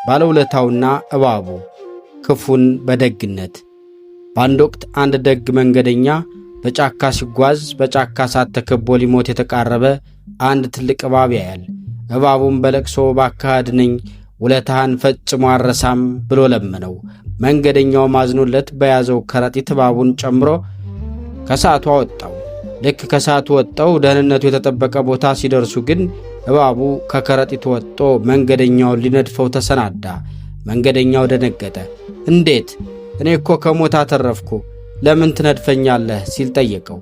ባለውለታውና እባቡ ክፉን በደግነት። በአንድ ወቅት አንድ ደግ መንገደኛ በጫካ ሲጓዝ በጫካ እሳት ተከቦ ሊሞት የተቃረበ አንድ ትልቅ እባብ ያያል። እባቡም በለቅሶ እባክህ አድነኝ፣ ውለታህን ፈጽሞ አልረሳም ብሎ ለመነው። መንገደኛው አዝኖለት በያዘው ከረጢት እባቡን ጨምሮ ከእሳቱ አወጣው። ልክ ከእሳቱ ወጥተው ደህንነቱ የተጠበቀ ቦታ ሲደርሱ ግን እባቡ ከከረጢቱ ወጥቶ መንገደኛውን ሊነድፈው ተሰናዳ። መንገደኛው ደነገጠ። እንዴት? እኔ እኮ ከሞት አተረፍኩ፣ ለምን ትነድፈኛለህ? ሲል ጠየቀው።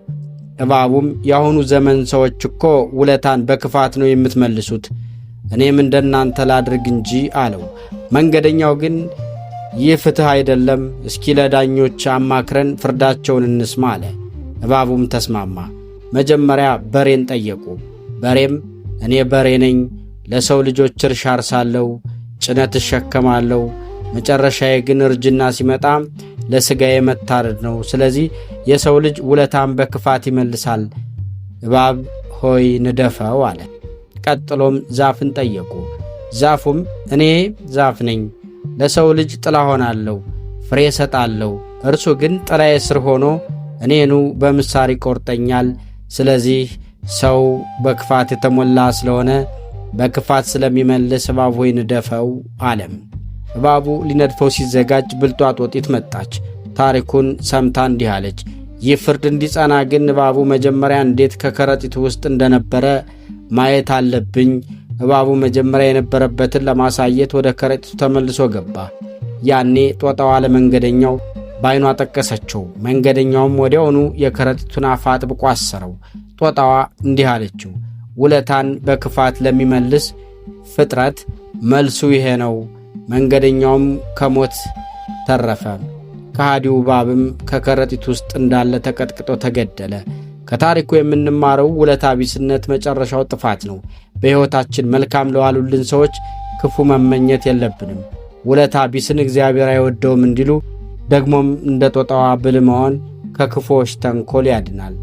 እባቡም የአሁኑ ዘመን ሰዎች እኮ ውለታን በክፋት ነው የምትመልሱት፣ እኔም እንደናንተ ላድርግ እንጂ አለው። መንገደኛው ግን ይህ ፍትሕ አይደለም፣ እስኪ ለዳኞች አማክረን ፍርዳቸውን እንስማ አለ። እባቡም ተስማማ። መጀመሪያ በሬን ጠየቁ። በሬም እኔ በሬ ነኝ፣ ለሰው ልጆች እርሻ አርሳለሁ፣ ጭነት እሸከማለሁ፣ መጨረሻዬ ግን እርጅና ሲመጣ ለሥጋዬ መታረድ ነው። ስለዚህ የሰው ልጅ ውለታን በክፋት ይመልሳል፣ እባብ ሆይ ንደፈው አለ። ቀጥሎም ዛፍን ጠየቁ። ዛፉም እኔ ዛፍ ነኝ፣ ለሰው ልጅ ጥላ ሆናለሁ፣ ፍሬ እሰጣለሁ፣ እርሱ ግን ጥላዬ ስር ሆኖ እኔኑ በምሳር ይቆርጠኛል። ስለዚህ ሰው በክፋት የተሞላ ስለሆነ በክፋት ስለሚመልስ እባብ ሆይ ንደፈው አለም። እባቡ ሊነድፈው ሲዘጋጅ ብልጧ ጦጢት መጣች። ታሪኩን ሰምታ እንዲህ አለች። ይህ ፍርድ እንዲጸና ግን እባቡ መጀመሪያ እንዴት ከከረጢቱ ውስጥ እንደነበረ ማየት አለብኝ። እባቡ መጀመሪያ የነበረበትን ለማሳየት ወደ ከረጢቱ ተመልሶ ገባ። ያኔ ጦጣዋ ለመንገደኛው በዓይኗ ጠቀሰችው። መንገደኛውም ወዲያውኑ የከረጢቱን አፍ አጥብቆ አሰረው። ጦጣዋ እንዲህ አለችው፣ ውለታን በክፋት ለሚመልስ ፍጥረት መልሱ ይሄ ነው። መንገደኛውም ከሞት ተረፈ። ከሃዲው እባብም ከከረጢቱ ውስጥ እንዳለ ተቀጥቅጦ ተገደለ። ከታሪኩ የምንማረው ውለታ ቢስነት መጨረሻው ጥፋት ነው። በሕይወታችን መልካም ለዋሉልን ሰዎች ክፉ መመኘት የለብንም። ውለታ ቢስን እግዚአብሔር አይወደውም እንዲሉ ደግሞም እንደ ጦጣዋ ብልህ መሆን ከክፉዎች ተንኮል ያድናል።